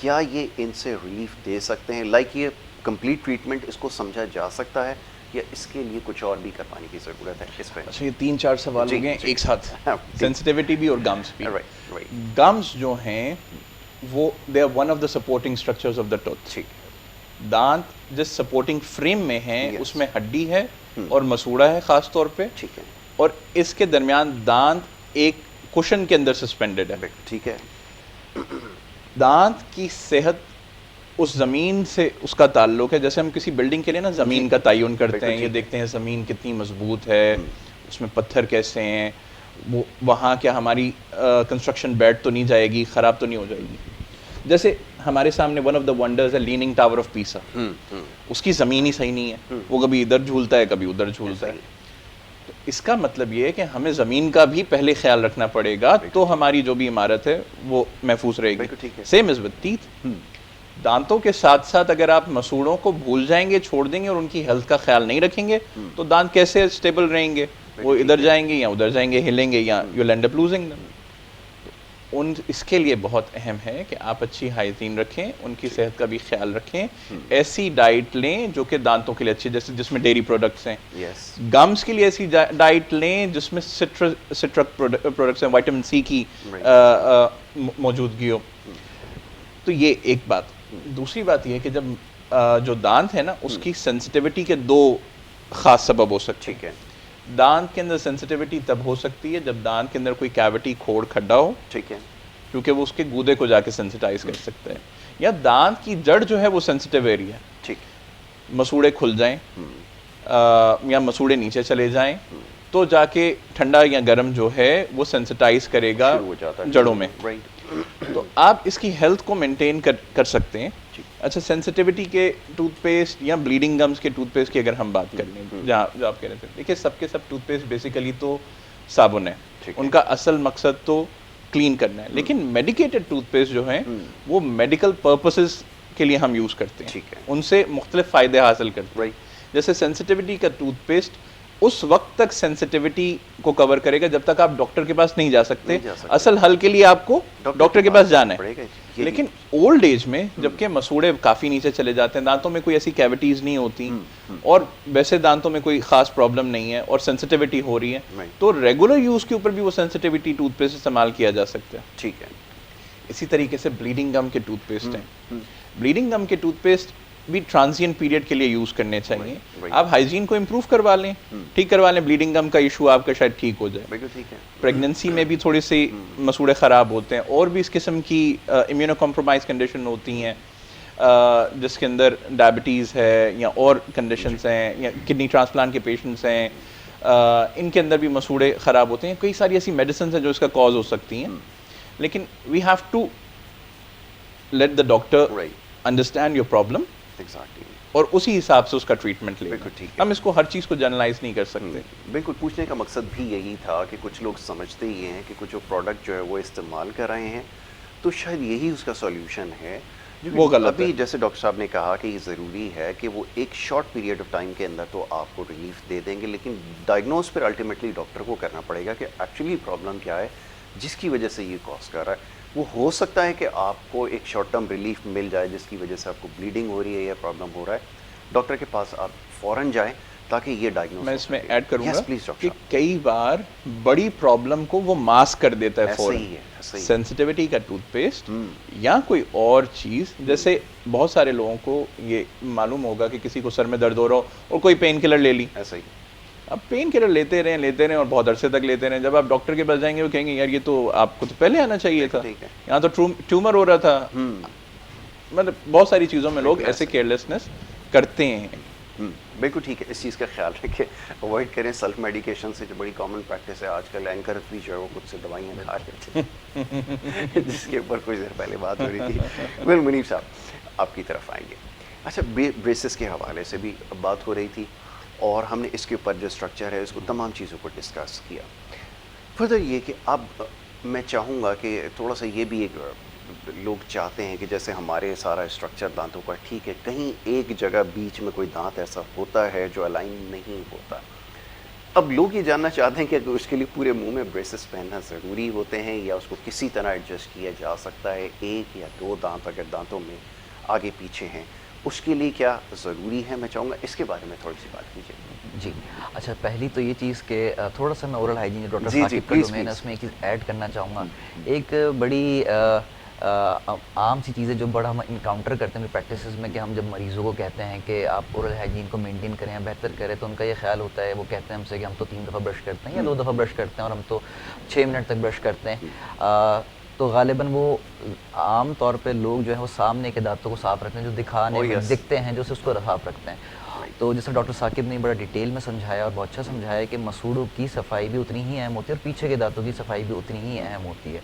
Speaker 1: کیا یہ ان سے ریلیف دے سکتے ہیں؟ لائک یہ کمپلیٹ ٹریٹمنٹ اس کو سمجھا جا سکتا ہے یا اس کے لیے کچھ اور بھی کروانے کی ضرورت ہے اس پہ؟
Speaker 2: اچھا, یہ 3-4 سوال ہو گئے ایک ساتھ, سینسٹیوٹی بھی اور گمز بھی. گمز جو ہیں وہ they are one of the supporting structures of the tooth. دانت جس سپورٹنگ فریم میں ہیں اس میں ہڈی ہے اور مسوڑا ہے خاص طور پہ, اور اس کے درمیان دانت ایک کوشن کے اندر سسپینڈڈ ہے.
Speaker 1: ٹھیک ہے.
Speaker 2: دانت کی صحت اس زمین سے اس کا تعلق ہے, جیسے ہم کسی بلڈنگ کے لیے نا زمین کا تعین کرتے ہیں, یہ دیکھتے ہیں زمین کتنی مضبوط ہے, اس میں پتھر کیسے ہیں, وہاں کیا ہماری کنسٹرکشن بیڈ تو نہیں جائے گی, خراب تو نہیں ہو جائے گی. جیسے ہمارے سامنے ون آف دا ونڈرز ہے لیننگ ٹاور آف پیسا, اس کی زمین ہی صحیح نہیں ہے, وہ کبھی ادھر جھولتا ہے کبھی ادھر جھولتا ہے. تو اس کا مطلب یہ ہے کہ ہمیں زمین کا بھی پہلے خیال رکھنا پڑے گا, تو ہماری جو بھی عمارت ہے وہ محفوظ رہے گی. Same as with teeth. دانتوں کے ساتھ ساتھ اگر آپ مسوڑوں کو بھول جائیں گے, چھوڑ دیں گے اور ان کی ہیلتھ کا خیال نہیں رکھیں گے, تو دانت کیسے اسٹیبل رہیں گے؟ وہ ادھر جائیں گے یا ادھر جائیں گے, ہلیں گے, یا you will end up losing دم. اس کے لیے بہت اہم ہے کہ آپ اچھی ہائیجین رکھیں, ان کی صحت کا بھی خیال رکھیں, ایسی ڈائٹ لیں جو کہ دانتوں کے لیے اچھی, جیسے جس میں ڈیری پروڈکٹس ہیں. گمز کے لیے ایسی ڈائٹ لیں جس میں سٹرک پروڈکٹس ہیں, وائٹامن سی کی موجودگی ہو. تو یہ ایک بات. دوسری بات یہ ہے کہ جب جو دانت ہے نا اس کی سینسٹیوٹی کے 2 خاص سبب ہو سکتے ہیں. دانت کے اندر سینسٹیوٹی تب ہو سکتی ہے جب دانت کے اندر کوئی کیوٹی, کھوڑ, کھڈا ہو, ٹھیک ہے, کیونکہ وہ اس کے گودے کو جا کے سینسٹائز کر سکتا ہے, یا دانت کی جڑ جو ہے وہ سینسٹیو ایریا ہے, ٹھیک, مسوڑے کھل جائیں یا مسوڑے نیچے چلے جائیں تو جا کے ٹھنڈا یا گرم جو ہے وہ سینسٹائز کرے گا جڑوں میں. تو آپ اس کی ہیلتھ کو مینٹین کر سکتے ہیں. اچھا, سینسٹیوٹی کے ٹوتھ پیسٹ یا بلیڈنگ گمز کے ٹوتھ پیسٹ کی اگر ہم بات کر لیں, جہاں جو آپ کہہ رہے تھے, دیکھیے سب کے سب ٹوتھ پیسٹ بیسیکلی تو صابن ہے, ان کا اصل مقصد تو کلین کرنا ہے, لیکن میڈیکیٹڈ ٹوتھ پیسٹ جو ہیں وہ میڈیکل پرپسز کے لیے ہم یوز کرتے ہیں, ان سے مختلف فائدے حاصل کرتے ہیں. جیسے سینسٹیوٹی کا ٹوتھ پیسٹ اس وقت تک سینسٹیوٹی کو کور کرے گا جب تک آپ ڈاکٹر کے پاس نہیں جا سکتے. اصل حل کے لیے آپ کو ڈاکٹر کے پاس جانا ہے. لیکن اولڈ ایج میں جبکہ مسوڑے کافی نیچے چلے جاتے ہیں, دانتوں میں کوئی ایسی کیوٹیز نہیں ہوتی, اور ویسے دانتوں میں کوئی خاص پرابلم نہیں ہے, اور سینسٹیوٹی ہو رہی ہے, تو ریگولر یوز کے اوپر بھی وہ سینسٹیوٹی ٹوتھ پیسٹ استعمال کیا جا سکتا ہے. ٹھیک ہے. اسی طریقے سے بلیڈنگ گم کے ٹوتھ پیسٹ ہیں. بلیڈنگ گم کے ٹوتھ پیسٹ بھی ٹرانزینٹ پیریڈ کے لیے یوز کرنے چاہیے. آپ ہائیجین کو امپروو کروا لیں, ٹھیک کروا لیں, بلیڈنگ گم کا ایشو آپ کا شاید ٹھیک ہو جائے. پریگننسی میں بھی تھوڑی سی مسوڑے خراب ہوتے ہیں, اور بھی اس قسم کی امیونو کمپرومائز کنڈیشن ہوتی ہیں جس کے اندر ڈائبٹیز ہے یا اور کنڈیشنز ہیں, یا کڈنی ٹرانسپلانٹ کے پیشنٹس ہیں, ان کے اندر بھی مسوڑے خراب ہوتے ہیں. کئی ساری ایسی میڈیسنز ہیں جو اس کا کاز ہو سکتی ہیں, لیکن we have to let the doctor understand your problem اور اسی حساب سے اس کا ٹریٹمنٹ لے. ہم اس کو ہر چیز کو جنرلائز نہیں کر سکتے.
Speaker 1: بالکل, پوچھنے کا مقصد بھی یہی تھا کہ کچھ لوگ سمجھتے ہی ہیں کہ کچھ جو پروڈکٹ جو ہے وہ استعمال کر رہے ہیں تو شاید یہی اس کا سولوشن ہے.
Speaker 2: وہ غلط
Speaker 1: ابھی جیسے ڈاکٹر صاحب نے کہا کہ یہ ضروری ہے کہ وہ ایک شارٹ پیریڈ آف ٹائم کے اندر تو آپ کو ریلیف دے دیں گے, لیکن ڈائگنوز پھر الٹیمیٹلی ڈاکٹر کو کرنا پڑے گا کہ ایکچولی پرابلم کیا ہے جس کی وجہ سے یہ کاز کر رہا ہے. وہ ہو سکتا ہے کہ آپ کو ایک شارٹ ٹرم ریلیف مل جائے جس کی وجہ سے آپ کو بلیڈنگ ہو رہی ہے یا پرابلم ہو رہا ہے, ڈاکٹر کے پاس آپ فوراً جائیں تاکہ یہ ڈائگنوز.
Speaker 2: میں اس میں ایڈ کروں گا کہ کئی بار بڑی پرابلم کو وہ ماسک کر دیتا ہے فوراً. سینسٹیوٹی کا ٹوتھ پیسٹ یا کوئی اور چیز, جیسے بہت سارے لوگوں کو یہ معلوم ہوگا کہ کسی کو سر میں درد ہو رہا ہو اور کوئی پین کلر لے لی,
Speaker 1: ایسا ہی
Speaker 2: اب پین کلر لیتے رہیں اور بہت عرصے تک لیتے رہیں. جب آپ ڈاکٹر کے پاس جائیں گے وہ کہیں گے یار یہ تو آپ کو تو پہلے آنا چاہیے تھا, یہاں تو ٹیومر ہو رہا تھا. مطلب بہت ساری چیزوں میں لوگ ایسے کیئرلیسنس کرتے ہیں.
Speaker 1: بالکل ٹھیک ہے, اس چیز کا خیال رکھیں, اوائڈ کریں سیلف میڈیکیشن سے, جو بڑی کامن پریکٹس ہے آج کل. اینکر بھی جو ہے وہ خود سے دوائیاں کھا رہے تھے جس کے اوپر کچھ دیر پہلے بات ہو رہی تھی. ویل منیب صاحب آپ کی طرف آئیں گے. اچھا, بریسز کے حوالے سے بھی بات ہو رہی تھی اور ہم نے اس کے اوپر جو اسٹرکچر ہے اس کو تمام چیزوں کو ڈسکس کیا. فردر یہ کہ اب میں چاہوں گا کہ تھوڑا سا یہ بھی ایک لوگ چاہتے ہیں کہ جیسے ہمارے سارا اسٹرکچر دانتوں کا ٹھیک ہے, کہیں ایک جگہ بیچ میں کوئی دانت ایسا ہوتا ہے جو الائن نہیں ہوتا. اب لوگ یہ جاننا چاہتے ہیں کہ اس کے لیے پورے منہ میں بریسز پہننا ضروری ہوتے ہیں یا اس کو کسی طرح ایڈجسٹ کیا جا سکتا ہے. ایک یا دو دانت اگر دانتوں میں آگے پیچھے ہیں اس کے لیے کیا ضروری ہے؟ میں چاہوں گا اس کے بارے میں تھوڑی سی بات کیجیے.
Speaker 3: جی اچھا, پہلی تو یہ چیز کہ تھوڑا سا میں اورل ہائیجین ڈاکٹر ثاقب کا ڈومین ہے اس میں ایک چیز ایڈ کرنا چاہوں گا. ایک بڑی عام سی چیزیں جو بڑا ہم انکاؤنٹر کرتے ہیں پریکٹسز میں کہ ہم جب مریضوں کو کہتے ہیں کہ آپ اورل ہائیجین کو مینٹین کریں یا بہتر کریں تو ان کا یہ خیال ہوتا ہے, وہ کہتے ہیں ہم سے کہ ہم تو 3 دفعہ برش کرتے ہیں یا 2 دفعہ برش کرتے ہیں اور ہم تو 6 منٹ تک برش کرتے ہیں. تو غالباً وہ عام طور پہ لوگ جو ہے وہ سامنے کے دانتوں کو صاف رکھتے ہیں, جو دکھتے ہیں جو اس کو صاف رکھتے ہیں. تو جیسے ڈاکٹر ثاقب نے بڑا ڈیٹیل میں سمجھایا اور بہت اچھا سمجھایا کہ مسوڑوں کی صفائی بھی اتنی ہی اہم ہوتی ہے اور پیچھے کے دانتوں کی صفائی بھی اتنی ہی اہم ہوتی ہے.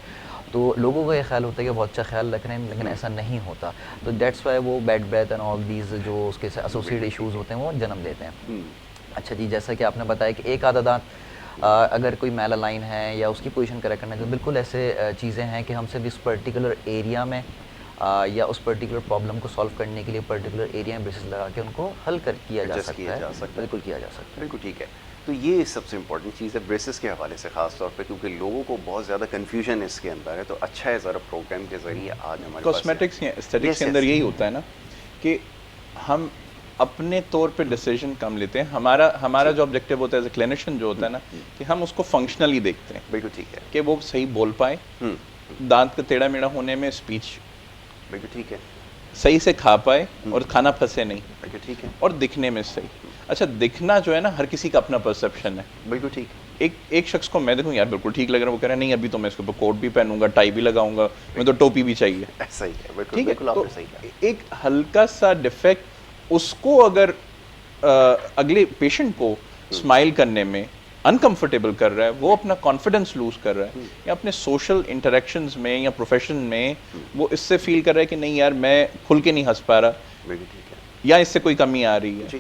Speaker 3: تو لوگوں کا یہ خیال ہوتا ہے کہ بہت اچھا خیال رکھ رہے ہیں, لیکن ایسا نہیں ہوتا. تو دیٹس وائی وہ bad breath and all these جو اس کے ایسوسیٹ ایشوز ہوتے ہیں وہ جنم لیتے ہیں. اچھا جی, جیسا کہ آپ نے بتایا کہ ایک آدھا دانت اگر کوئی میل الائن ہے یا اس کی پوزیشن کریکٹ کرنا ہے تو بالکل ایسے چیزیں ہیں کہ ہم صرف اس پرٹیکولر ایریا میں یا اس پرٹیکولر پرابلم کو سالو کرنے کے لیے پرٹیکولر ایریا میں بریسز لگا کے ان کو حل کیا جا سکتا ہے. بالکل کیا جا سکتا ہے.
Speaker 1: بالکل ٹھیک ہے. تو یہ سب سے امپورٹنٹ چیز ہے بریسز کے حوالے سے خاص طور پہ, کیونکہ لوگوں کو بہت زیادہ کنفیوژن اس کے اندر ہے. تو اچھا ہے ذرا پروگرام کے ذریعے آج ہمارے
Speaker 2: کاسمیٹکس یا اسٹیٹکس کے اندر یہی ہوتا ہے نا کہ ہم اپنے طور پہ ڈیسیجن کم لیتے ہیں. ہمارا جو آبجیکٹیو ہوتا ہے ایز اے کلینیشین جو ہوتا ہے نا کہ ہم اس کو فنکشنلی دیکھتے ہیں.
Speaker 1: بالکل ٹھیک ہے.
Speaker 2: کہ وہ صحیح بول پائے, دانت کا ٹیڑھا میڑھا ہونے میں اسپیچ
Speaker 1: بالکل ٹھیک ہے,
Speaker 2: صحیح سے کھا پائے اور کھانا پھنسے نہیں.
Speaker 1: بالکل ٹھیک ہے.
Speaker 2: اور دکھنے میں صحیح. اچھا, دکھنا جو ہے نا ہر کسی کا اپنا پرسیپشن ہے.
Speaker 1: بالکل ٹھیک.
Speaker 2: ایک شخص کو میں دیکھوں یار بالکل ٹھیک لگ رہا ہے, وہ کہہ رہا ہے نہیں ابھی تو میں اس کے اوپر کوٹ بھی پہنوں گا, ٹائی بھی لگاؤں گا, میں تو ٹوپی بھی چاہیے.
Speaker 1: صحیح ہے. بالکل
Speaker 2: ٹھیک ہے.
Speaker 1: بالکل آپ نے صحیح کہا.
Speaker 2: ایک ہلکا سا ڈیفیکٹ اس کو اگر اگلے پیشنٹ کو اسمائل کرنے میں انکمفرٹیبل کر رہا ہے, وہ اپنا کانفیڈنس لوز کر رہا ہے, یا اپنے سوشل انٹریکشنز میں یا پروفیشن میں وہ اس سے فیل کر رہا ہے کہ نہیں یار میں کھل کے نہیں ہنس پا رہا, یا اس سے کوئی کمی آ رہی ہے,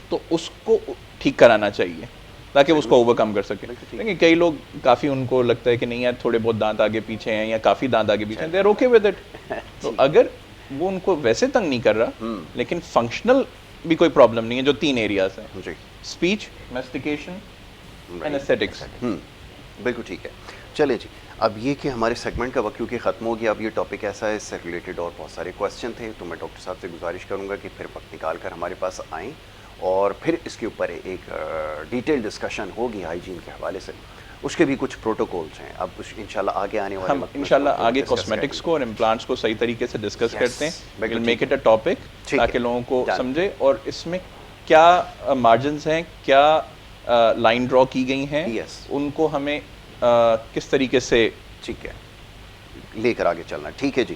Speaker 2: تو اس کو ٹھیک کرانا چاہیے تاکہ وہ اس کو اوورکم کر سکے. لیکن کئی لوگ کافی ان کو لگتا ہے کہ نہیں یار تھوڑے بہت دانت آگے پیچھے ہیں یا کافی دانت آگے پیچھے ہیں, they are okay with it. تو اگر وہ ان کو ویسے تنگ نہیں کر رہا لیکن فنکشنل بھی کوئی پرابلم نہیں ہے, جو 3 ایریاز ہیں اسپیچ, میسٹیکیشن اینڈ ایسٹیٹکس.
Speaker 1: بالکل ٹھیک ہے. چلے جی, اب یہ کہ ہمارے سیگمنٹ کا وقت کیونکہ ختم ہو گیا, اب یہ ٹاپک ایسا ہے, اس سے ریلیٹڈ اور بہت سارے کویسچن تھے, تو میں ڈاکٹر صاحب سے گزارش کروں گا کہ پھر وقت نکال کر ہمارے پاس آئیں اور پھر اس کے اوپر ایک ڈیٹیل ڈسکشن ہوگی ہائیجین کے حوالے سے. اس کے بھی کچھ پروٹوکولز ہیں, اب انشاءاللہ آگے آنے والے
Speaker 2: ہم انشاءاللہ آگے کاسمیٹکس کو اور امپلانٹس کو صحیح طریقے سے ڈسکس کرتے ہیں. we'll make it a topic تاکہ لوگوں کو سمجھے, اور اس میں کیا مارجنز ہیں, کیا لائن ڈرا کی گئی ہیں, ان کو ہمیں کس طریقے سے
Speaker 1: ٹھیک ہے لے کر آگے چلنا. ٹھیک ہے جی.